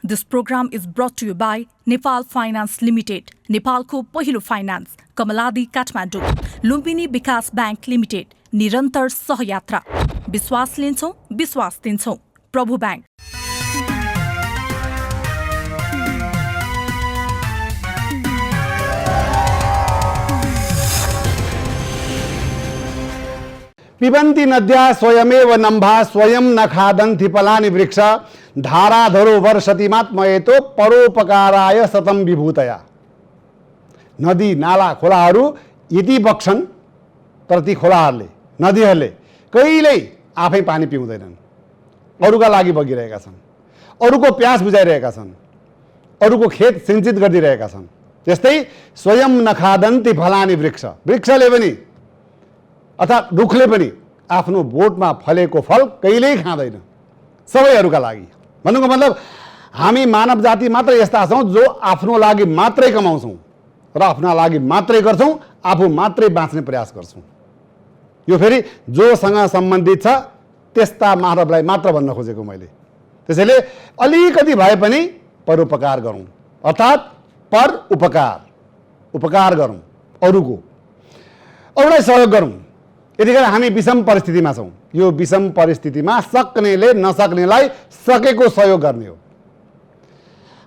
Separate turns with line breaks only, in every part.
This program is brought to you by Nepal Finance Limited, नेपालको पहिलो finance, Kamaladi Kathmandu, Lumbini विकास bank limited, निरन्तर सहयात्रा, विश्वास लिन्छौं, विश्वास दिन्छौं, प्रभु बैंक।
पिबन्ति नद्या स्वयमेव नम्भा स्वयं न खादन्ति फलानि वृक्ष धाराधरो वर्षतिमात्मयतो परोपकाराय सतम विभूतया। नदी नाला खोलाहरू यति बग्छन् तर ती खोलाहरूले नदीहरूले कहिल्यै आफै पानी पिउँदैनन्, अरूका लागि बगिरहेका छन्, अरूको प्यास बुझाइरहेका छन्, अरूको खेत सिंचित गरिदिरहेका छन्। त्यस्तै स्वयं नखादन्ति फलानि वृक्ष, वृक्षले पनि अर्थात् रुखले पनि आफ्नो बोटमा फलेको फल कहिल्यै खाँदैन, सबैहरूका लागि। भन्नुको मतलब हामी मानव जाति मात्र यस्ता छौँ जो आफ्नो लागि मात्रै कमाउँछौँ र आफ्ना लागि मात्रै गर्छौँ, आफू मात्रै बाँच्ने प्रयास गर्छौँ। यो फेरि जोसँग सम्बन्धित छ त्यस्ता मानवलाई मात्र भन्न खोजेको मैले। त्यसैले अलिकति भए पनि परोपकार गरौँ, अर्थात् पर उपकार, उपकार गरौँ, अरूको अरूलाई सहयोग गरौँ। यतिखेर हामी विषम परिस्थितिमा छौँ। यो विषम परिस्थितिमा सक्नेले नसक्नेलाई सकेको सहयोग गर्ने हो।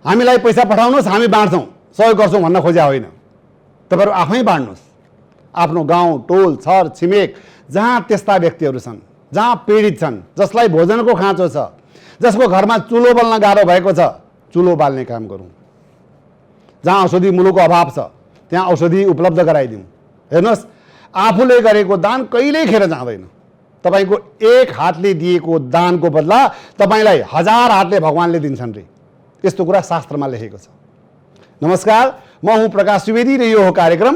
हामीलाई पैसा पठाउनुहोस् हामी बाँड्छौँ, सहयोग गर्छौँ भन्न खोज्या होइन। तपाईहरु आफै बाँड्नुहोस्। आफ्नो गाउँ टोल छर छिमेक जहाँ त्यस्ता व्यक्तिहरू छन्, जहाँ पीडित छन्, जसलाई भोजनको खाँचो छ, जसको घरमा चुलो बल्न गाह्रो भएको छ, चुलो बाल्ने काम गरौँ। जहाँ औषधि मूलको अभाव छ त्यहाँ औषधि उपलब्ध गराइदिउँ। हेर्नुहोस्, आफूले गरेको दान कहिल्यै खेर जाँदैन। तपाईको एक हातले दिएको दानको बदला तपाईलाई 1000 हातले भगवानले दिन्छन् रे, यस्तो कुरा शास्त्रमा लेखेको छ। नमस्कार, म हुँ प्रकाश सुवेदी र यो हो कार्यक्रम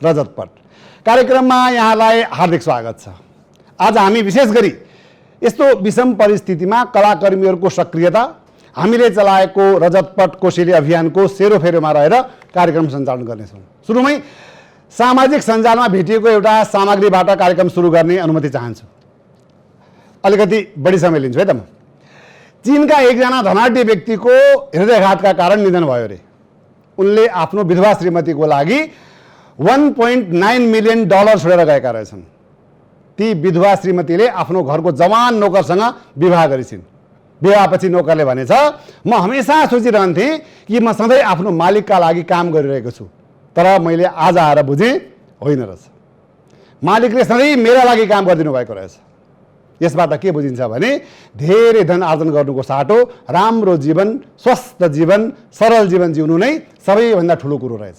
रजतपट। कार्यक्रममा यहाँलाई हार्दिक स्वागत छ। आज हामी विशेष गरी यस्तो विषम परिस्थितिमा कलाकर्मीहरूको सक्रियता, हामीले चलाएको रजतपट कोसेली अभियानको सेरोफेरोमा रहेर कार्यक्रम सञ्चालन गर्नेछौँ। सुरुमै सामाजिक सञ्जालमा भेटिएको एउटा सामग्रीबाट कार्यक्रम सुरु गर्ने अनुमति चाहन्छु। अलिकति बढी समय लिन्छु है त म। चीनका एकजना धनाढ्य व्यक्तिको हृदयघातका कारण निधन भयो रे। उनले आफ्नो विधवा श्रीमतीको लागि $1.9 मिलियन छोडेर गएका रहेछन्। ती विधवा श्रीमतीले आफ्नो घरको जवान नोकरसँग विवाह गरिछिन्। विवाहपछि नोकरले भनेछ, म हमेसा सोचिरहन्थेँ कि म सधैँ आफ्नो मालिकका लागि काम गरिरहेको छु, तर मैले आज आएर बुझेँ होइन रहेछ। मालिकले सधैँ मेरा लागि काम गरिदिनु भएको रहेछ। यसबाट के बुझिन्छ भने धेरै धन आर्जन गर्नुको साटो राम्रो जीवन, स्वस्थ जीवन, सरल जीवन जिउनु नै सबैभन्दा ठुलो कुरो रहेछ,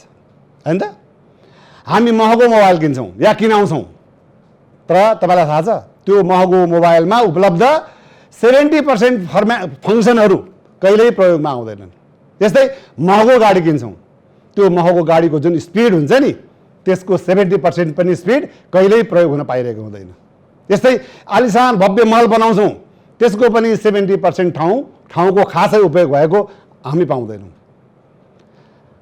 हैन त? हामी महँगो मोबाइल किन्छौँ या किनाउँछौँ, तर तपाईँलाई थाहा छ त्यो महँगो मोबाइलमा उपलब्ध 70% फङ्सनहरू कहिल्यै प्रयोगमा आउँदैनन्। त्यस्तै महँगो गाडी किन्छौँ, त्यो महँगो गाडीको जुन स्पिड हुन्छ नि त्यसको 70% पनि स्पिड कहिल्यै प्रयोग हुन पाइरहेको हुँदैन। त्यस्तै आलिसान भव्य महल बनाउँछौँ, त्यसको पनि 70% ठाउँको खासै उपयोग भएको हामी पाउँदैनौँ।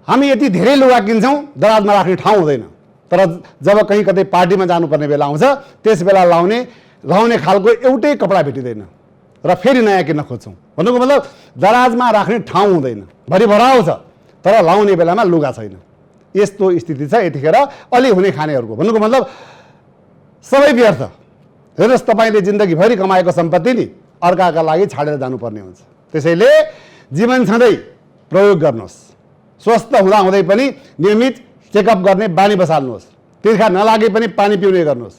हामी यति धेरै लुगा किन्छौँ, दराजमा राख्ने ठाउँ हुँदैन, तर जब कहीँ कतै पार्टीमा जानुपर्ने बेला आउँछ त्यस बेला लाउने खालको एउटै कपडा भेटिँदैन र फेरि नयाँ किन्न खोज्छौँ। भन्नुको मतलब दराजमा राख्ने ठाउँ हुँदैन, भरि भराउ छ, तर लाउने बेलामा लुगा छैन। यस्तो स्थिति छ यतिखेर अलि हुने खानेहरूको। भन्नुको मतलब सबै व्यर्थ। हेर्नुहोस्, तपाईँले जिन्दगीभरि कमाएको सम्पत्ति नि अर्काका लागि छाडेर जानुपर्ने हुन्छ। त्यसैले जीवन छँदै प्रयोग गर्नुहोस्। स्वस्थ हुँदाहुँदै पनि नियमित चेकअप गर्ने बानी बसाल्नुहोस्। तिर्खा नलागे पनि पानी पिउने गर्नुहोस्।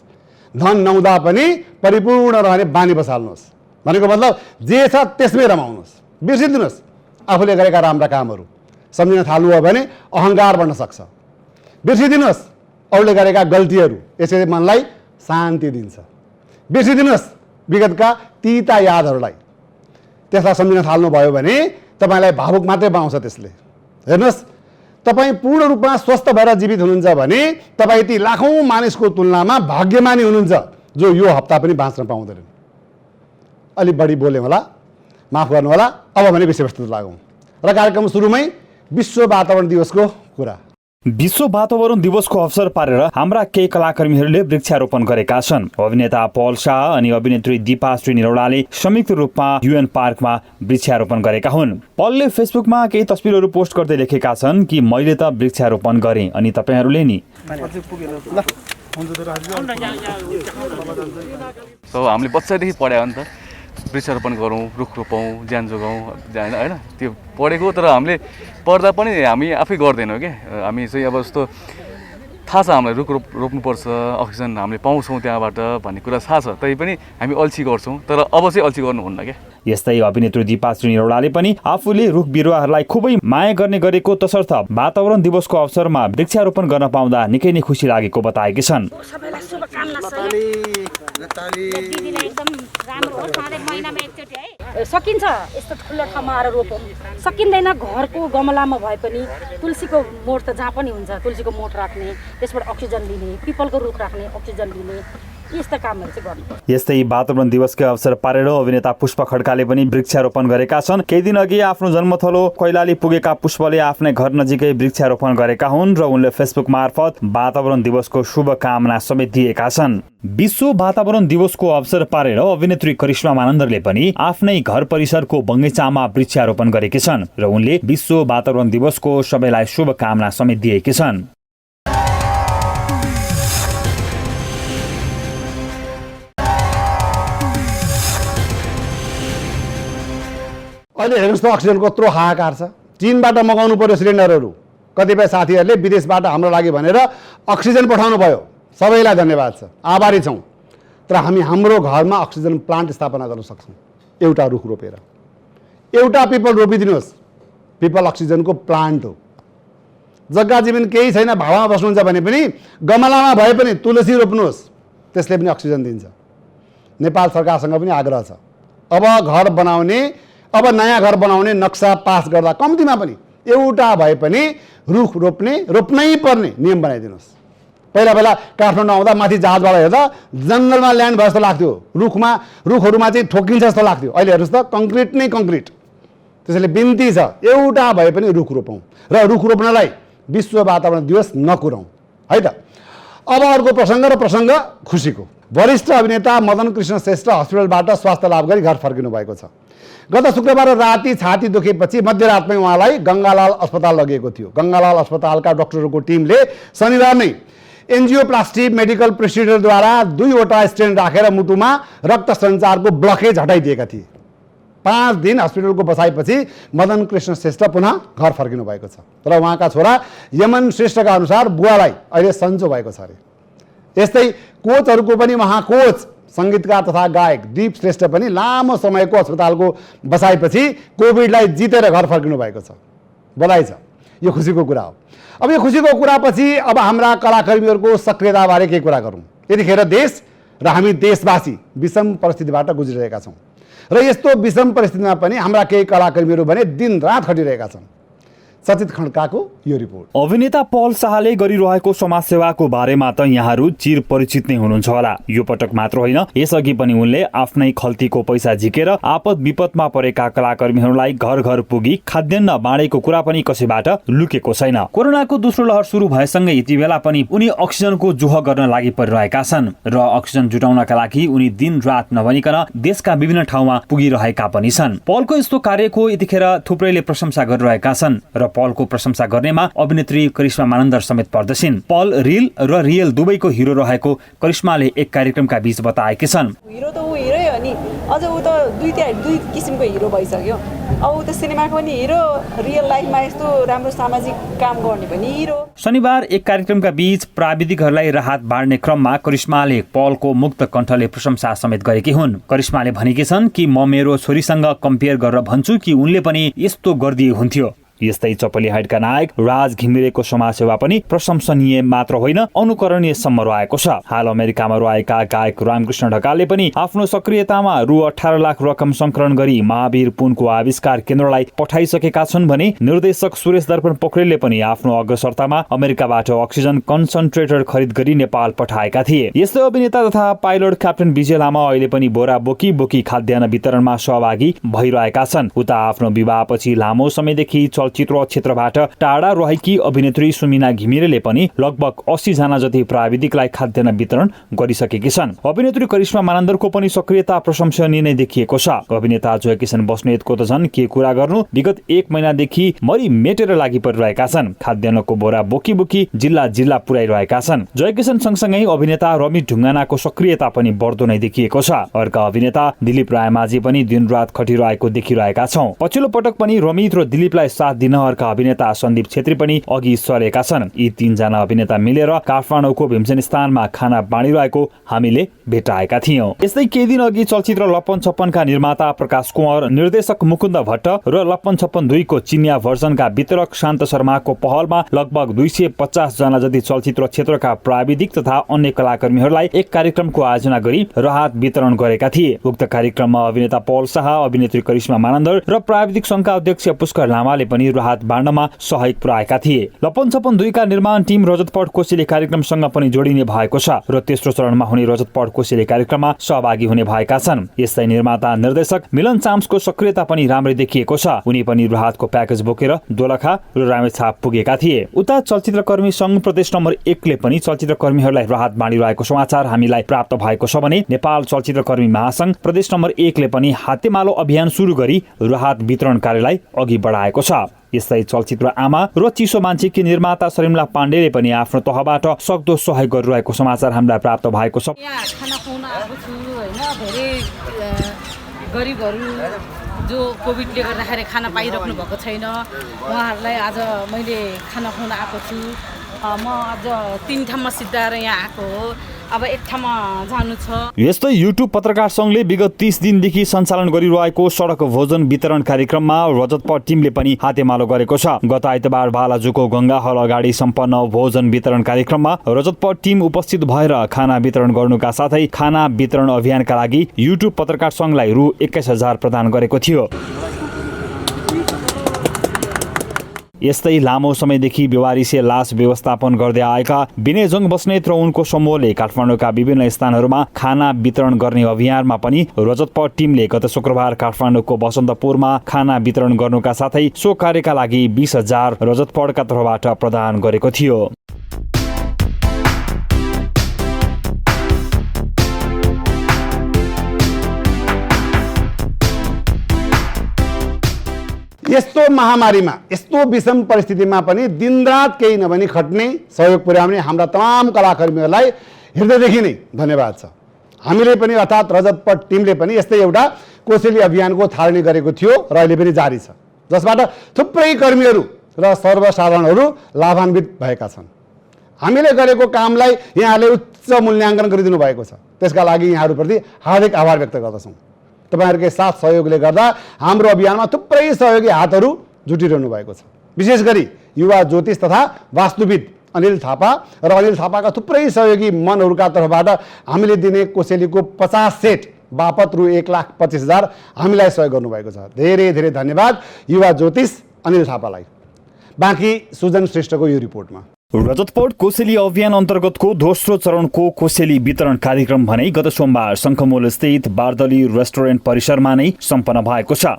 धन नहुँदा पनि परिपूर्ण रहने बानी बसाल्नुहोस्। भनेको मतलब जे छ त्यसमै रमाउनुहोस्, बिर्सिदिनुहोस् आफूले गरेका राम्रा कामहरू। सम्झिन थाल्नुभयो भने अहङ्कार बढ्न सक्छ। बिर्सिदिनुहोस् अरूले गरेका गल्तीहरू, यसैले मनलाई शान्ति दिन्छ। बिर्सिदिनुहोस् विगतका तीता यादहरूलाई। त्यसलाई सम्झिन थाल्नुभयो भने तपाईँलाई भावुक मात्रै बनाउँछ त्यसले। हेर्नुहोस्, तपाईँ पूर्ण रूपमा स्वस्थ भएर जीवित हुनुहुन्छ भने तपाईँ ती लाखौँ मानिसको तुलनामा भाग्यमानी हुनुहुन्छ जो यो हप्ता पनि बाँच्न पाउँदैनन्। अलि बढी बोले होला, माफ गर्नु होला। अब भने विषयवस्तु लागौँ र कार्यक्रम सुरुमै विश्व वातावरण दिवसको कुरा।
विश्व वातावरण दिवसको अवसर पारेर हाम्रा केही कलाकर्मीहरूले वृक्षारोपण गरेका छन्। अभिनेता पल शाह अनि अभिनेत्री दीपाश्री निरौलाले संयुक्त रूपमा युएन पार्कमा वृक्षारोपण गरेका हुन्। पलले फेसबुकमा केही तस्बिरहरू पोस्ट गर्दै लेखेका छन् कि मैले त वृक्षारोपण गरेँ अनि तपाईहरूले नि।
हामीले बच्चादेखि पढायो भने त वृक्षारोपण गरौँ, रुख रोपौँ, ज्यान जोगाउँ होइन, त्यो पढेको। तर हामीले पढ्दा पनि हामी आफै गर्दैनौँ क्या। हामी चाहिँ अब जस्तो थाहा छ हामीलाई रुख रोप्नुपर्छ, अक्सिजन हामीले पाउँछौँ त्यहाँबाट भन्ने कुरा थाहा छ, तै पनि हामी अल्छी गर्छौँ। तर अब चाहिँ अल्छी गर्नुहुन्न क्या।
यस्तै अभिनेत्री दीपाश्री निरौलाले पनि आफूले रुख बिरुवाहरूलाई खुबै माया गर्ने गरेको तसर्थ वातावरण दिवसको अवसरमा वृक्षारोपण गर्न पाउँदा निकै नै खुसी लागेको बताएकी छन्।
सकिन्छ यस्तो ठुलो ठाउँमा आएर रोपौँ, सकिँदैन घरको गमलामा भए पनि तुलसीको मोठ त जहाँ पनि हुन्छ, तुलसीको मोठ राख्ने, त्यसबाट अक्सिजन लिने, पिपलको रुख राख्ने, अक्सिजन लिने, यस्ता कामहरू चाहिँ गर्नु।
यस्तै वातावरण दिवसको अवसर पारेर अभिनेता पुष्प खड्काले पनि वृक्षारोपण गरेका छन्। केही दिन अघि आफ्नो जन्मथलो कैलाली पुगेका पुष्पले आफ्नै घर नजिकै वृक्षारोपण गरेका हुन् र उनले फेसबुक मार्फत वातावरण दिवसको शुभकामना समेत दिएका छन्। विश्व वातावरण दिवसको अवसर पारेर अभिनेत्री करिश्मा मानन्दरले पनि आफ्नै घर परिसरको बगैँचामा वृक्षारोपण गरेकी छन् र उनले विश्व वातावरण दिवसको सबैलाई शुभकामना समेत दिएकी छन्।
अहिले हेर्नुहोस् त अक्सिजनको कत्रो हाहाकार छ। चीनबाट मगाउनु पर्यो सिलिन्डरहरू, कतिपय साथीहरूले विदेशबाट हाम्रो लागि भनेर अक्सिजन पठाउनु भयो। सबैलाई धन्यवाद छ, आभारी छौँ। तर हामी हाम्रो घरमा अक्सिजन प्लान्ट स्थापना गर्न सक्छौँ। एउटा रुख रोपेर, एउटा पिपल रोपिदिनुहोस्। पिपल अक्सिजनको प्लान्ट हो। जग्गा जीवन केही छैन, भाडामा बस्नुहुन्छ भने पनि गमलामा भए पनि तुलसी रोप्नुहोस्, त्यसले पनि अक्सिजन दिन्छ। नेपाल सरकारसँग पनि आग्रह छ, अब नयाँ घर बनाउने नक्सा पास गर्दा कम्तीमा पनि एउटा भए पनि रुख रोप्नै पर्ने नियम बनाइदिनुहोस्। पहिला काठमाडौँ आउँदा माथि जहाजबाट हेर्दा जङ्गलमा ल्यान्ड भए जस्तो लाग्थ्यो, रुखहरूमा चाहिँ ठोकिन्छ जस्तो लाग्थ्यो। अहिले हेर्नुहोस् त कङ्क्रिट नै कङ्क्रिट। त्यसैले बिन्ती छ एउटा भए पनि रुख रोपौँ र रुख रोप्नलाई विश्व वातावरण दिवस नकुरौँ है त। अब अर्को प्रसङ्ग खुसीको। वरिष्ठ अभिनेता मदन कृष्ण श्रेष्ठ हस्पिटलबाट स्वास्थ्य लाभ गरी घर फर्किनु भएको छ। गत शुक्रबार राति छाती दुखेपछि मध्यरातमै उहाँलाई गङ्गालाल अस्पताल लगिएको थियो। गङ्गालाल अस्पतालका डाक्टरहरूको टिमले शनिबार नै एन्जियोप्लास्टी मेडिकल प्रोसिडियरद्वारा 2वटा स्टेन्ट राखेर मुटुमा रक्त सञ्चारको ब्लकेज हटाइदिएका थिए। 5 दिन हस्पिटलको बसाइपछि मदन कृष्ण श्रेष्ठ पुनः घर फर्किनु भएको छ। तर उहाँका छोरा यमन श्रेष्ठका अनुसार बुवालाई अहिले सन्चो भएको छ अरे। यस्तै कोचहरूको पनि महाकोच सङ्गीतकार तथा गायक दीप श्रेष्ठ पनि लामो समयको अस्पतालको बसाइपछि कोभिडलाई जितेर घर फर्किनु भएको छ। बधाई छ, यो खुसीको कुरा हो। अब यो खुसीको कुरापछि अब हाम्रा कलाकर्मीहरूको सक्रियताबारे केही कुरा गरौँ। यतिखेर देश र हामी देशवासी विषम परिस्थितिबाट गुज्रिरहेका छौँ र यस्तो विषम परिस्थितिमा पनि हाम्रा केही कलाकर्मीहरू भने दिनरात खटिरहेका छन्। सचित खड्काको यो रिपोर्ट।
अभिनेता पल शाहले गरिरहेको समाजसेवाको बारेमा त यहाँहरू चिर परिचित नै हुनुहुन्छ होला। यो पटक मात्र होइन, यसअघि पनि उनले आफ्नै खल्तीको पैसा झिकेर आपद विपदमा परेका कलाकर्मीहरूलाई घर घर पुगी खाद्यान्न बाँडेको कुरा पनि कसैबाट लुकेको छैन। कोरोनाको दोस्रो लहर सुरु भएसँगै यति बेला पनि उनी अक्सिजनको जुह गर्न लागि परिरहेका छन् र अक्सिजन जुटाउनका लागि उनी दिन रात नभनिकन देशका विभिन्न ठाउँमा पुगिरहेका पनि छन्। पलको यस्तो कार्यको यतिखेर थुप्रैले प्रशंसा गरिरहेका छन् र पलको प्रशंसा गर्नेमा अभिनेत्री करिश्मा मानन्दर समेत पर्दछिन्। पल रिल र रियल दुवैको हिरो रहेको करिश्माले एक कार्यक्रमका बीच बताएकी छन्।
हिरो त ऊ हिरै हो नि, अझ ऊ त दुई किसिमको हिरो भइसक्यो। अब ऊ त सिनेमाको पनि हिरो, रियल लाइफमा यस्तो राम्रो सामाजिक काम गर्ने पनि हिरो। शनिबार
एक कार्यक्रमका बीच प्राविधिकहरूलाई राहत बाँड्ने क्रममा करिश्माले पलको मुक्त कण्ठले प्रशंसा समेत गरेकी हुन्। करिश्माले भनेकी छन् कि म मेरो छोरीसँग कम्पेयर गरेर भन्छु कि उनले पनि यस्तो गरिदिए हुन्थ्यो। यस्तै चपली हाइटका नायक राज घिमिरेको समाजसेवा पनि प्रशंसनीय मात्र होइन, अनुकरणीय सम्म रहेको छ। हाल अमेरिकामा रहेका गायक रामकृष्ण ढकालले पनि आफ्नो सक्रियतामा रु 18 लाख रकम संकलन गरी महावीर पुनको आविष्कार केन्द्रलाई पठाइसकेका छन् भने निर्देशक सुरेश दर्पण पोखरेलले पनि आफ्नो अग्रसरतामा अमेरिकाबाट अक्सिजन कन्सन्ट्रेटर खरिद गरी नेपाल पठाएका थिए। यस्तै अभिनेता तथा पाइलट क्याप्टेन विजय लामा अहिले पनि बोरा बोकी बोकी खाद्यान्न वितरणमा सहभागी भइरहेका छन्। उता आफ्नो विवाहपछि लामो समयदेखि चलचित्र क्षेत्रबाट टाढा रहेकी अभिनेत्री सुमिना घिमिरेले पनि लगभग 80 जना जति प्राविधिकलाई खाद्यान्न वितरण गरिसकेकी छन्। अभिनेत्री करिश्मा मानन्दरको पनि सक्रियता प्रशंसनीय नै देखिएको छ। अभिनेता जयकिशन बस्नेतको त झन् के कुरा गर्नु, विगत 1 महिनादेखि मरि मेटेर लागि परिरहेका छन्। खाद्यान्नको बोरा बोकी बोकी जिल्ला जिल्ला पुर्याइरहेका छन्। जयकिशन सँगसँगै अभिनेता रमेश ढुङ्गानाको सक्रियता पनि बढ्दो नै देखिएको छ। अर्का अभिनेता दिलीप रायमाझी पनि दिनरात खटिरहेको देखिरहेका छौं। पछिल्लो पटक पनि रमित र दिलीपलाई साथ दिन अर्का अभिनेता सन्दीप छेत्री पनि अघि सरेका छन्। यी 3 जना अभिनेता मिलेर काठमाडौँको भीमसेन स्थानमा खाना बाँडिरहेको हामीले भेटाएका थियौं। यस्तै केही दिन अघि चलचित्र लप्पन छप्पनका निर्माता प्रकाश कुँवर, निर्देशक मुकुन्द भट्ट र लप्पन छप्पन 2 को चिनिया भर्जनका वितरक शान्त शर्माको पहलमा लगभग 250 जना जति चलचित्र क्षेत्रका प्राविधिक तथा अन्य कलाकर्मीहरूलाई एक कार्यक्रमको आयोजना गरी राहत वितरण गरेका थिए। उक्त कार्यक्रममा अभिनेता पौल शाह, अभिनेत्री करिश्मा मानन्दर र प्राविधिक संघका अध्यक्ष पुष्कर लामाले पनि राहत बाँड्नमा सहयोग पुर्याएका थिए। लप्पन छप्पन 2 का निर्माण टिम रजतपट कोसेली कार्यक्रमसँग पनि जोडिने भएको छ र तेस्रो चरणमा हुने रजतपट कोसेली कार्यक्रममा सहभागी हुने भएका छन्। यस्तै निर्माता निर्देशक मिलन चाम्सको सक्रियता पनि राम्रै देखिएको छ। उनी पनि राहतको प्याकेज बोकेर दोलखा र रामेछाप पुगेका थिए। उता चलचित्रकर्मी संघ प्रदेश नम्बर 1 ले पनि चलचित्रकर्मीहरूलाई राहत बाँडिरहेको समाचार हामीलाई प्राप्त भएको छ भने नेपाल चलचित्रकर्मी महासंघ प्रदेश नम्बर 1 ले पनि हातेमालो अभियान सुरु गरी राहत वितरण कार्यलाई अघि बढाएको छ। यस्तै चलचित्र आमा र चिसो मान्छेकी निर्माता सरिमला पाण्डेले पनि आफ्नो तहबाट सक्दो सहयोग गरिरहेको समाचार हामीलाई प्राप्त भएको छ।
यहाँ खाना खुवाउन आएको छु हैन, धेरै गरिबहरू जो कोभिडले गर्दाखेरि खाना पाइराख्नु भएको छैन, उहाँहरूलाई आज मैले खाना खुवाउन आएको छु। म आज 3 ठाउँमा सिद्धाएर यहाँ आएको हो, अब एक ठाउँमा जानु छ।
यस्तै युट्युब पत्रकार संघले विगत 30 दिनदेखि सञ्चालन गरिरहेको सडक भोजन वितरण कार्यक्रममा रजतपट टिमले पनि हातेमालो गरेको छ। गत आइतबार बालाजुको गंगा हल अगाडि सम्पन्न भोजन वितरण कार्यक्रममा रजतपट टिम उपस्थित भएर खाना वितरण गर्नुका साथै खाना वितरण अभियानका लागि युट्युब पत्रकार संघलाई रु 21,000 प्रदान गरेको थियो। यस्तै लामो समयदेखि बेवारिसे लास व्यवस्थापन गर्दै आएका विनयजङ बस्नेत र उनको समूहले काठमाडौँका विभिन्न स्थानहरूमा खाना वितरण गर्ने अभियानमा पनि रजतपट टिमले गत शुक्रबार काठमाडौँको बसन्तपुरमा खाना वितरण गर्नुका साथै सो कार्यका लागि 20,000 रजतपटका तर्फबाट प्रदान गरेको थियो।
यस्तो महामारीमा, यस्तो विषम परिस्थितिमा पनि दिनरात केही नभनी खट्ने, सहयोग पुर्याउने हाम्रा तमाम कलाकर्मीहरूलाई हृदयदेखि नै धन्यवाद छ। हामीले पनि अर्थात् रजतपट टिमले पनि यस्तै एउटा कोसेली अभियानको थालनी गरेको थियो र अहिले पनि जारी छ, जसबाट थुप्रै कर्मीहरू र सर्वसाधारणहरू लाभान्वित भएका छन्। हामीले गरेको कामलाई यहाँले उच्च मूल्याङ्कन गरिदिनु भएको छ, त्यसका लागि यहाँहरूप्रति हार्दिक आभार व्यक्त गर्दछौँ। तपाईहरुकै साथ सहयोगले गर्दा हाम्रो अभियानमा थुप्रै सहयोगी हातहरू जुटिरहनु भएको छ। विशेष गरी युवा ज्योतिष तथा वास्तुविद अनिल थापा र अनिल थापाका थुप्रै सहयोगी मनहरूका तर्फबाट हामीले दिने कोसेलीको 50 सेट बापत रु 1,25,000 हामीलाई सहयोग गर्नुभएको छ। धेरै धेरै धन्यवाद युवा ज्योतिष अनिल थापालाई। बाँकी सुजन श्रेष्ठको यो रिपोर्टमा।
रजतपट कोसेली अभियान अन्तर्गतको दोस्रो चरणको कोसेली वितरण कार्यक्रम भने गत सोमबार शङ्खमूल स्थित बारदली रेस्टुरेन्ट परिसरमा नै सम्पन्न भएको छ।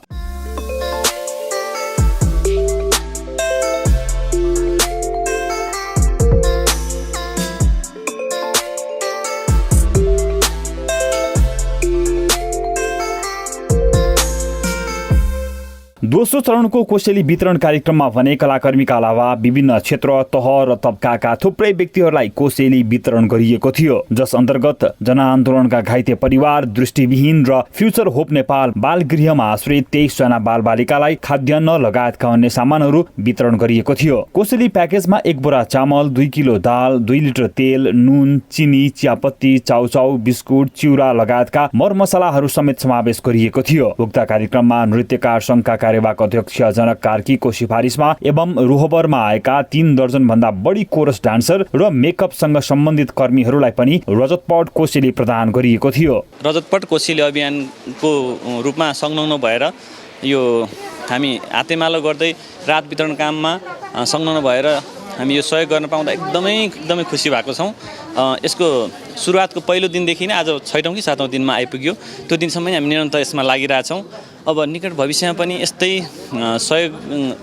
दोस्रो चरणको कोसेली वितरण कार्यक्रममा भने कलाकर्मीका अलावा विभिन्न क्षेत्र, तह र तबकाका थुप्रै व्यक्तिहरूलाई कोसेली वितरण गरिएको थियो, जस अन्तर्गत जनआन्दोलनका घाइते परिवार, दृष्टिविहीन र फ्युचर होप नेपाल बाल गृहमा आश्रित 23 जना बालबालिकालाई खाद्यान्न लगायतका अन्य सामानहरू वितरण गरिएको थियो। कोसेली प्याकेजमा 1 बोरा चामल, 2 किलो दाल, 2 लिटर तेल, नुन, चिनी, चियापत्ती, चाउचाउ, बिस्कुट, चिउरा लगायतका मरमसलाहरू समेत समावेश गरिएको थियो। उक्त कार्यक्रममा नृत्यकार संघका कार्यवाहक अध्यक्ष जनक कार्कीको सिफारिसमा एवं रोहबरमा आएका 3 दर्जन भन्दा बढी कोरस डान्सर र मेकअपसँग सम्बन्धित कर्मीहरूलाई पनि रजतपट कोसेली प्रदान गरिएको थियो।
रजतपट कोसेली अभियानको रूपमा संलग्न भएर यो हामी हातेमालो गर्दै रात वितरण काममा संलग्न भएर हामी यो सहयोग गर्न पाउँदा एकदमै खुसी भएको छौँ। यसको सुरुवातको पहिलो दिनदेखि नै आज 6औं कि 7औं दिनमा आइपुग्यो। त्यो दिनसम्म हामी निरन्तर यसमा लागिरहेछौँ। अब निकट भविष्यमा पनि यस्तै सहयोग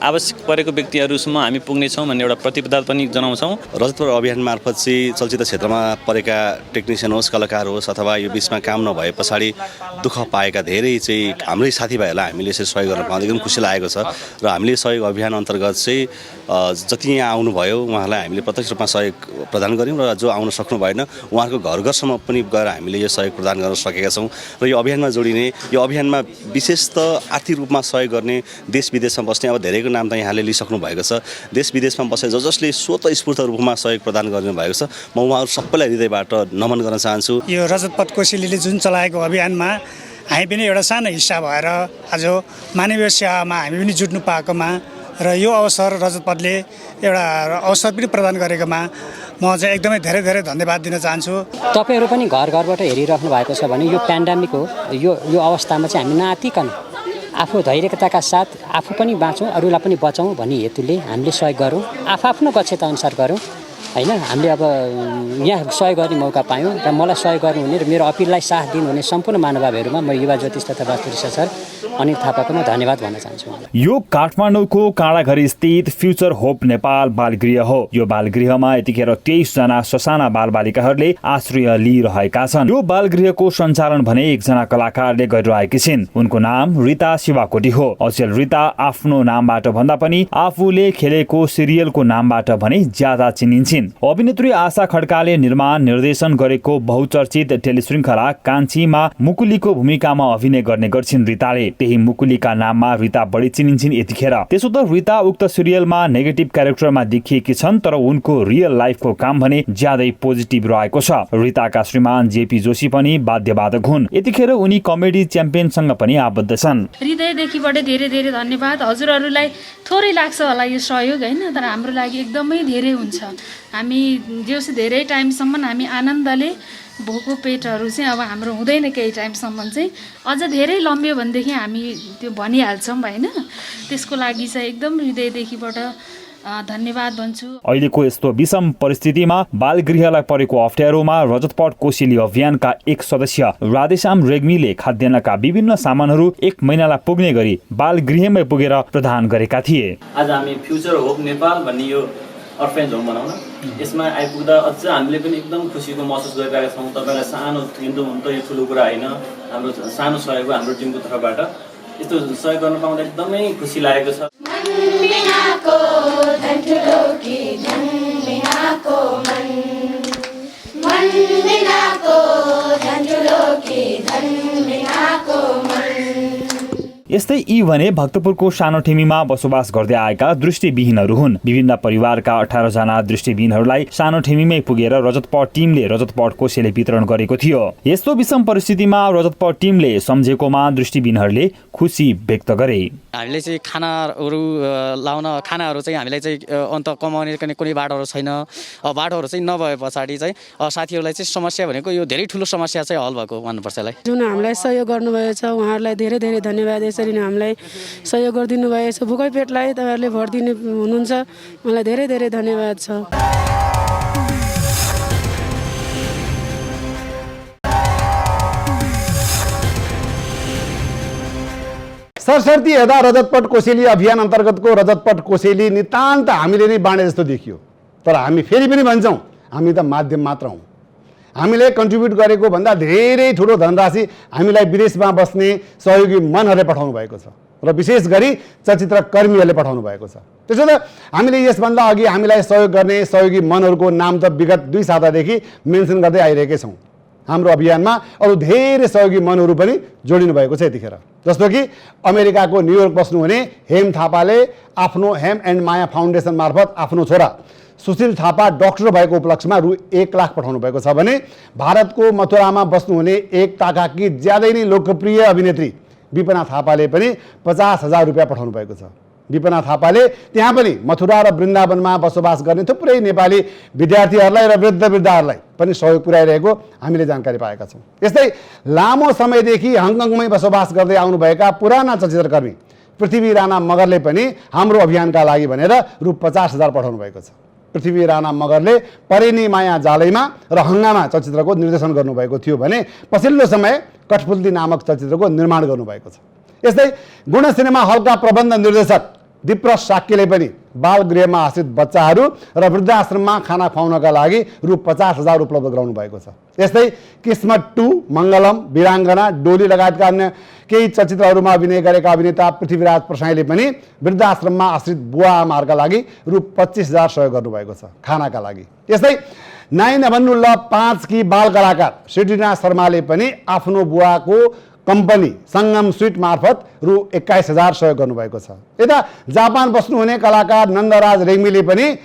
आवश्यक परेको व्यक्तिहरूसम्म हामी पुग्नेछौँ भन्ने एउटा प्रतिबद्धता पनि जनाउँछौँ।
रजतपट अभियान मार्फत चाहिँ चलचित्र क्षेत्रमा परेका टेक्निसियन होस्, कलाकार होस् अथवा यो बिचमा काम नभए पछाडि दुःख पाएका धेरै चाहिँ हाम्रै साथीभाइहरूलाई हामीले यसरी सहयोग गर्न पाउँदा एकदम खुसी लागेको छ र हामीले सहयोग अभियान अन्तर्गत चाहिँ जति यहाँ आउनुभयो उहाँहरूलाई हामीले प्रत्यक्ष रूपमा सहयोग प्रदान गऱ्यौँ र जो आउन सक्नु भएन उहाँहरूको घर घरसम्म पनि गएर हामीले यो सहयोग प्रदान गर्न सकेका छौँ र यो अभियानमा जोडिने यो अभियानमा विशेष त आर्थिक रूपमा सहयोग गर्ने देश विदेशमा बस्ने अब धेरैको नाम त यहाँले लिइसक्नु भएको छ। देश विदेशमा बसे जसले स्वतस्फूर्त रूपमा सहयोग प्रदान गर्नु भएको छ म उहाँहरू सबैलाई हृदयबाट नमन गर्न चाहन्छु।
यो रजतपट कोसेलीले जुन चलाएको अभियानमा हामी पनि एउटा सानो हिस्सा भएर आज मानवीय सेवामा हामी पनि जुट्नु पाएकोमा र यो अवसर रजतपटले एउटा अवसर पनि प्रदान गरेकोमा म चाहिँ एकदमै धेरै धेरै धन्यवाद दिन चाहन्छु।
तपाईँहरू पनि घर घरबाट हेरिराख्नु भएको छ भने यो पेन्डेमिक हो, यो अवस्थामा चाहिँ हामी नआत्तिकन आफू धैर्यताका साथ आफू पनि बाँचौँ अरूलाई पनि बचाउँ भन्ने हेतुले हामीले सहयोग गरौँ, आफ्नो दक्षता अनुसार गरौँ होइन। हामीले अब यहाँ सहयोग गर्ने मौका पायौँ र मलाई सहयोग गर्नुहुने र मेरो अपिललाई साथ दिनुहुने सम्पूर्ण महानुभावहरूमा म युवा ज्योतिष तथा वास्तुशास्त्री सर अनिल थापाको म धन्यवाद भन्न चाहन्छु।
यो काठमाडौँको काँडाघरी स्थित फ्युचर होप नेपाल बालगृह हो। यो बालगृहमा यतिखेर 23 जना ससाना बालबालिकाहरूले आश्रय लिइरहेका छन्। यो बालगृहको सञ्चालन भने एकजना कलाकारले गरिरहेकी छिन्। उनको नाम रिता शिवाकोटी हो। अचेल रिता आफ्नो नामबाट भन्दा पनि आफूले खेलेको सिरियलको नामबाट भने ज्यादा चिनिन्छन्। अभिनेत्री आशा खड्काले निर्माण निर्देशन गरेको बहुचर्चित टेलिश्रृङ्खला कान्छीमा मुकुलीको भूमिकामा अभिनय गर्ने गर्छिन् रिताले। त्यही मुकुलीका नाममा रिता बढी चिनिन्छन् यतिखेर। त्यसो त रिता उक्त सिरियलमा नेगेटिभ क्यारेक्टरमा देखिएकी छन्, तर उनको रियल लाइफको काम भने ज्यादै पोजिटिभ रहेको छ। रिताका श्रीमान जेपी जोशी पनि वाद्यवादक हुन्। यतिखेर उनी कमेडी च्याम्पियनसँग पनि आबद्ध छन्।
हृदयदेखिबाट धेरै धेरै धन्यवाद। हजुरहरूलाई थोरै लाग्छ होला यो सहयोग होइन, तर हाम्रो लागि एकदमै धेरै हुन्छ। हामी दिउँसो धेरै टाइमसम्म हामी आनन्दले भोको पेटहरू चाहिँ अब हाम्रो हुँदैन, केही टाइमसम्म चाहिँ अझ धेरै लम्ब्यो भनेदेखि हामी त्यो भनिहाल्छौँ होइन। त्यसको लागि चाहिँ एकदम हृदयदेखिबाट धन्यवाद भन्छु।
अहिलेको यस्तो विषम परिस्थितिमा बालगृहलाई परेको अप्ठ्यारोमा रजतपट कोसेली अभियानका एक सदस्य राधेश्याम रेग्मीले खाद्यान्नका विभिन्न सामानहरू 1 महिनालाई पुग्ने गरी बालगृहमै पुगेर प्रदान गरेका थिए।
आज हामी फ्युचर होप नेपाल भन्ने यो अर्फेन्ज होम बनाउन यसमा आइपुग्दा अझ हामीले पनि एकदम खुसीको महसुस गरिरहेका छौँ। तपाईँलाई सानो हिन्दू हुन त यो ठुलो कुरा होइन, हाम्रो सानो सहयोग हो हाम्रो टिमको तर्फबाट। यस्तो सहयोग गर्न पाउँदा एकदमै खुसी लागेको छ।
यस्तै यी भने भक्तपुरको सानो ठेमीमा बसोबास गर्दै आएका दृष्टिविहीनहरू हुन्। विभिन्न परिवारका 18 जना दृष्टिविहीनहरूलाई सानो ठेमीमै पुगेर रजतपट टिमले रजतपट कोसेली वितरण गरेको थियो। यस्तो विषम परिस्थितिमा रजतपट टिमले सम्झेकोमा दृष्टिविहीनहरूले खुसी व्यक्त गरे।
हामीले चाहिँ खानाहरू लाउन खानाहरू चाहिँ हामीलाई चाहिँ अन्त कमाउने कुनै बाटोहरू छैन। बाटोहरू चाहिँ नभए पछाडि चाहिँ साथीहरूलाई चाहिँ समस्या भनेको यो धेरै ठुलो समस्या चाहिँ हल भएको भन्नुपर्छ। यसलाई
जुन हामीलाई सहयोग गर्नुभएको छ उहाँहरूलाई धेरै धेरै धन्यवाद। यसरी नै हामीलाई सहयोग गरिदिनु भएको छ। भोकै पेटलाई तपाईँहरूले भर दिने हुनुहुन्छ, मलाई धेरै धेरै धन्यवाद छ।
सरसर्ती हेर्दा रजतपट कोसेली अभियान अन्तर्गतको रजतपट कोसेली नितान्त हामीले नै बाँडे जस्तो देखियो। तर हामी फेरि पनि भन्छौँ हामी त माध्यम मात्र हौँ। हामीले कन्ट्रिब्युट गरेको भन्दा धेरै ठुलो धनराशि हामीलाई विदेशमा बस्ने सहयोगी मनहरूले पठाउनु भएको छ र विशेष गरी चलचित्र कर्मीहरूले पठाउनु भएको छ। त्यसो त हामीले यसभन्दा अघि हामीलाई सहयोग गर्ने सहयोगी मनहरूको नाम त विगत 2 सातादेखि मेन्सन गर्दै आइरहेकै छौँ। हाम्रो अभियानमा अरू धेरै सहयोगी मनहरू पनि जोडिनु भएको छ यतिखेर। जस्तो कि अमेरिकाको न्युयोर्क बस्नुहुने हेम थापाले आफ्नो हेम एन्ड माया फाउन्डेसन मार्फत आफ्नो छोरा सुशील थापा डाक्टर भएको उपलक्ष्यमा रु 1 लाख पठाउनु भएको छ भने भारतको मथुरामा बस्नुहुने एक ताकाकी ज्यादै नै लोकप्रिय अभिनेत्री विपना थापाले पनि 50,000 रुपियाँ पठाउनु भएको छ। विपना थापाले त्यहाँ पनि मथुरा र वृन्दावनमा बसोबास गर्ने थुप्रै नेपाली विद्यार्थीहरूलाई र वृद्धहरूलाई पनि सहयोग पुर्याइरहेको हामीले जानकारी पाएका छौँ। यस्तै लामो समयदेखि हङकङमै बसोबास गर्दै आउनुभएका पुराना चलचित्रकर्मी पृथ्वी राणा मगरले पनि हाम्रो अभियानका लागि भनेर रु 50,000 पठाउनु भएको छ। पृथ्वी राणा मगरले परेनी माया जालैमा र हङ्गामा चलचित्रको निर्देशन गर्नुभएको थियो भने पछिल्लो समय कठपुतली नामक चलचित्रको निर्माण गर्नुभएको छ। यस्तै गुण सिनेमा हलका प्रबन्ध निर्देशक दिप्रस साक्यले पनि बालगृहमा आश्रित बच्चाहरू र वृद्धाश्रममा खाना खुवाउनका लागि रु 50,000 उपलब्ध गराउनु भएको छ। यस्तै किस्मत 2, मङ्गलम, वीराङ्गना, डोली लगायतका अन्य केही चलचित्रहरूमा अभिनय गरेका अभिनेता पृथ्वीराज प्रसाईले पनि वृद्धाश्रममा आश्रित बुवा आमाहरूका लागि रु 25,000 सहयोग गर्नुभएको छ खानाका लागि। यस्तै 9 भन्नु ल 5 की बाल कलाकार सिडिना शर्माले पनि आफ्नो बुवाको कम्पनी सङ्गम स्विट मार्फत रु 21,000 सहयोग गर्नुभएको छ। यता जापान बस्नुहुने कलाकार नन्दराज रेग्मीले पनि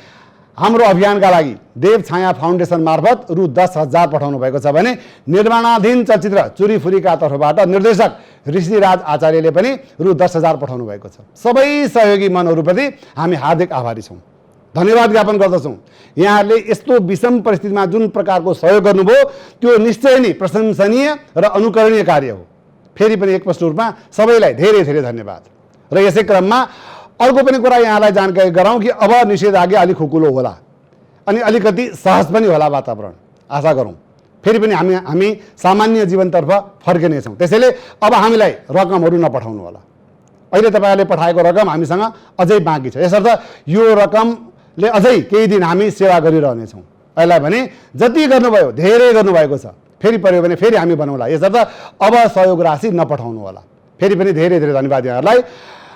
हाम्रो अभियानका लागि देव छाया फाउन्डेसन मार्फत रु 10,000 पठाउनु भएको छ भने निर्माणाधीन चलचित्र चुरीफुरीका तर्फबाट निर्देशक ऋषिराज आचार्यले पनि रु 10,000 पठाउनु भएको छ। सबै सहयोगी मनहरूप्रति हामी हार्दिक आभारी छौँ, धन्यवाद ज्ञापन गर्दछौँ। यहाँहरूले यस्तो विषम परिस्थितिमा जुन प्रकारको सहयोग गर्नुभयो त्यो निश्चय नै प्रशंसनीय र अनुकरणीय कार्य हो। फेरि पनि एकपष्ट रूपमा सबैलाई धेरै धेरै धन्यवाद। र यसै क्रममा अर्को पनि कुरा यहाँलाई जानकारी गराउँ कि अब निषेधाज्ञा अलिक खुकुलो होला अनि अलिकति सहज पनि होला वातावरण, आशा गरौँ। फेरि पनि हामी सामान्य जीवनतर्फ फर्किनेछौँ। त्यसैले अब हामीलाई रकमहरू नपठाउनु होला। अहिले तपाईँहरूले पठाएको रकम हामीसँग अझै बाँकी छ, यसर्थ यो रकमले अझै केही दिन हामी सेवा गरिरहनेछौँ। यसलाई भने जति गर्नुभयो धेरै गर्नुभएको छ, फेरि पर्यो भने फेरि हामी बनाउँला, यसर्थ अब सहयोग राशि नपठाउनु होला। फेरि पनि धेरै धेरै धन्यवाद यहाँहरूलाई।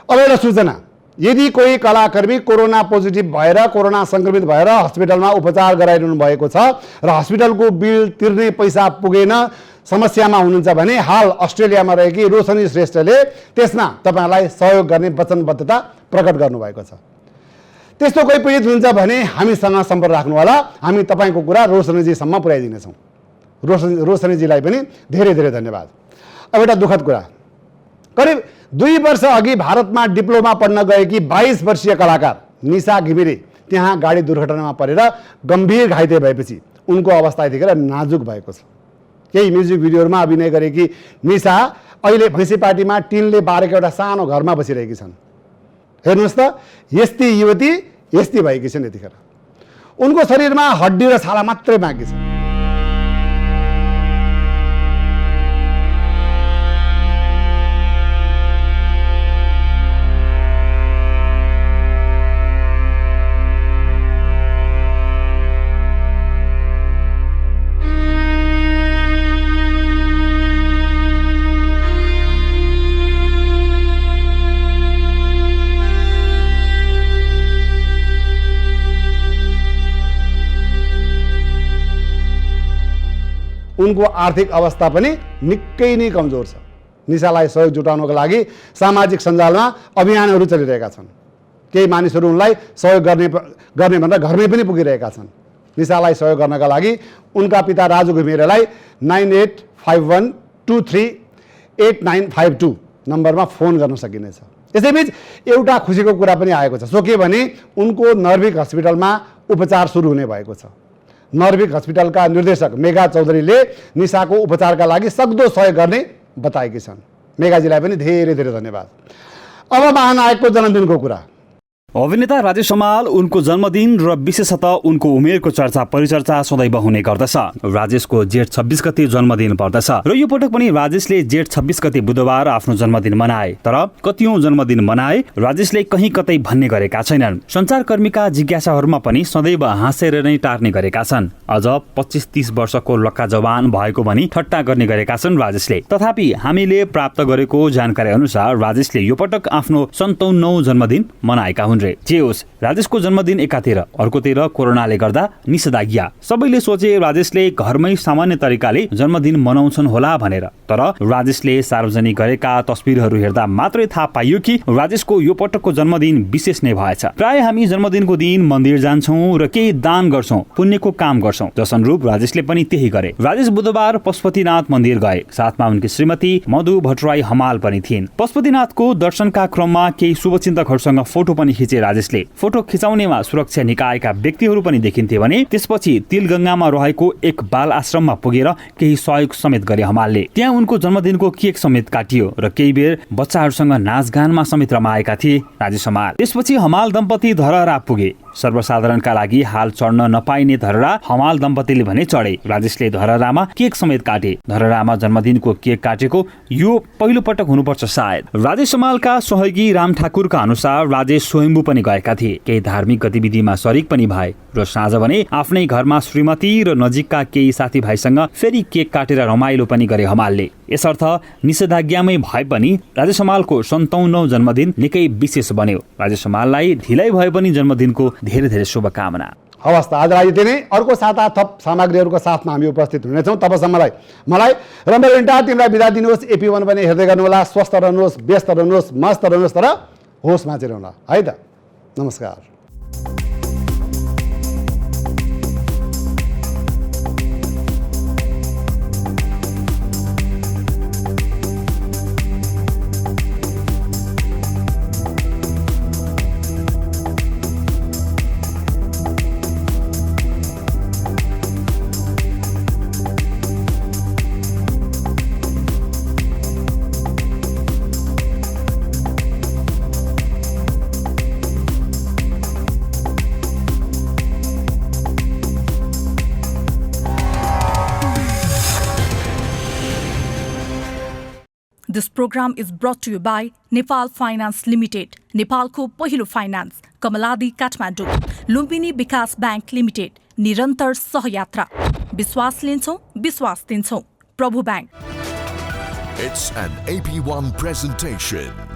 अब एउटा सूचना, यदि कोही कलाकर्मी कोरोना पोजिटिभ भएर कोरोना सङ्क्रमित भएर हस्पिटलमा उपचार गराइरहनु भएको छ र हस्पिटलको बिल तिर्ने पैसा पुगेन, समस्यामा हुनुहुन्छ भने हाल अस्ट्रेलियामा रहेकी रोशनी श्रेष्ठले त्यसमा तपाईँहरूलाई सहयोग गर्ने वचनबद्धता प्रकट गर्नुभएको छ। त्यस्तो कोही पीडित हुनुहुन्छ भने हामीसँग सम्पर्क राख्नुहोला, हामी तपाईँको कुरा रोशनीजीसम्म पुर्याइदिनेछौँ। रोशनीजीलाई पनि धेरै धेरै धन्यवाद। अब एउटा दुःखद कुरा, करिब 2 वर्ष अघि भारतमा डिप्लोमा पढ्न गएकी 22 वर्षीय कलाकार निशा घिमिरे त्यहाँ गाडी दुर्घटनामा परेर गम्भीर घाइते भएपछि उनको अवस्था यतिखेर नाजुक भएको छ। केही म्युजिक भिडियोहरूमा अभिनय गरेकी निशा अहिले भैँसीपाटीमा टिनले बारेको एउटा सानो घरमा बसिरहेकी छन्। हेर्नुहोस् त, यस्ती युवती यस्ती भएकी छिन् यतिखेर। उनको शरीरमा हड्डी र छाला मात्रै बाँकी छ। उनको आर्थिक अवस्था पनि निकै नै कमजोर छ। निशालाई सहयोग जुटाउनको लागि सामाजिक सञ्जालमा अभियानहरू चलिरहेका छन्। केही मानिसहरू उनलाई सहयोग गर्ने भनेर घरमै पनि पुगिरहेका छन्। निशालाई सहयोग गर्नका लागि उनका पिता राजु घिमिरेलाई 9851238952 नम्बरमा फोन गर्न सकिनेछ। यसैबीच एउटा खुसीको कुरा पनि आएको छ। सो के भने उनको नर्भिक हस्पिटलमा उपचार सुरु हुने भएको छ। नर्भिक हस्पिटलका निर्देशक मेघा चौधरीले निशाको उपचारका लागि सक्दो सहयोग गर्ने बताएकी छन्। मेघाजीलाई पनि धेरै धेरै धन्यवाद। अब महानायकको जन्मदिनको कुरा,
अभिनेता राजेश हमाल उनको जन्मदिन र विशेषतः उनको उमेरको चर्चा परिचर्चा सदैव हुने गर्दछ। राजेशको जेठ 26 गते जन्मदिन पर्दछ र यो पटक पनि राजेशले जेठ 26 गते बुधबार आफ्नो जन्मदिन मनाए। तर कतिौं जन्मदिन मनाए राजेशले कहीँ कतै भन्ने गरेका छैनन्। सञ्चारकर्मीका जिज्ञासाहरूमा पनि सदैव हाँसेर नै टार्ने गरेका छन्। अझ 25-30 वर्षको लक्का जवान भएको भनी ठट्टा गर्ने गरेका छन् राजेशले। तथापि हामीले प्राप्त गरेको जानकारी अनुसार राजेशले यो पटक आफ्नो 57औं जन्मदिन मनाएका हुन्। जे होस्, राजेशको जन्मदिन एकातिर अर्कोतिर कोरोनाले गर्दा निषेधाज्ञा। सबैले सोचे राजेशले घरमै सामान्य तरिकाले जन्मदिन मनाउँछन् होला भनेर। तर राजेशले सार्वजनिक गरेका तस्बिरहरू हेर्दा मात्रै थाहा पाइयो कि राजेशको यो पटकको जन्मदिन विशेष नै भएछ। प्राय हामी जन्मदिनको दिन मन्दिर जान्छौँ र केही दान गर्छौँ, पुण्यको काम गर्छौँ। जसनरूप राजेशले पनि त्यही गरे। राजेश बुधबार पशुपतिनाथ मन्दिर गए। साथमा उनकी श्रीमती मधु भट्टराई हमाल पनि थिइन्। पशुपतिनाथको दर्शनका क्रममा केही शुभचिन्तकहरूसँग फोटो पनि खिचे राजेशले। फोटो खिचाउनेमा सुरक्षा निकायका व्यक्तिहरू पनि देखिन्थे भने त्यसपछि तिलगङ्गामा रहेको एक बाल आश्रममा पुगेर केही सहयोग समेत गरे हमालले। त्यहाँ उनको जन्मदिनको केक समेत काटियो र केही बेर बच्चाहरूसँग नाचगानमा समेत रमाएका थिए राजेश हमाल। त्यसपछि हमाल दम्पति धरहरा पुगे। सर्वसाधारणका लागि हाल चढ्न नपाइने धरहरा हमाल दम्पतिले भने चढे। राजेशले धरहरामा केक समेत काटे। धरहरामा जन्मदिनको केक काटेको यो पहिलो पटक हुनुपर्छ सायद। राजेश समालका सहयोगी राम ठाकुरका अनुसार राजेश स्वयम्भू पनि गएका थिए। केही धार्मिक गतिविधिमा शरीक पनि भए र साँझ भने आफ्नै घरमा श्रीमती र नजिकका केही साथीभाइसँग फेरि केक काटेर रमाइलो पनि गरे हमालले। यसर्थ निषेधाज्ञामै भए पनि राजेश हमालको 57औं जन्मदिन निकै विशेष बन्यो। राजेश हमाललाई ढिलै भए पनि जन्मदिनको धेरै धेरै शुभकामना।
हवस् त, आजलाई यति नै। अर्को साता थप सामग्रीहरूको साथमा हामी उपस्थित हुनेछौँ। तबसम्मलाई मलाई र मेरो इन्टायर टिमलाई बिदा दिनुहोस्। AP1 पनि हेर्दै गर्नुहोला। स्वस्थ रहनुहोस्, व्यस्त रहनुहोस्, मस्त रहनुहोस्, तर होसमा चाहिँ रहनुहोला है त। नमस्कार।
This program is brought to you by Nepal Finance Limited, नेपालको पहिलो फाइनान्स, कमलादी काठमाडौँ, लुम्बिनी विकास बैंक लिमिटेड, निरन्तर सहयात्रा, विश्वास लिन्छौं, विश्वास दिन्छौं, प्रभु bank.
It's an AP1 presentation.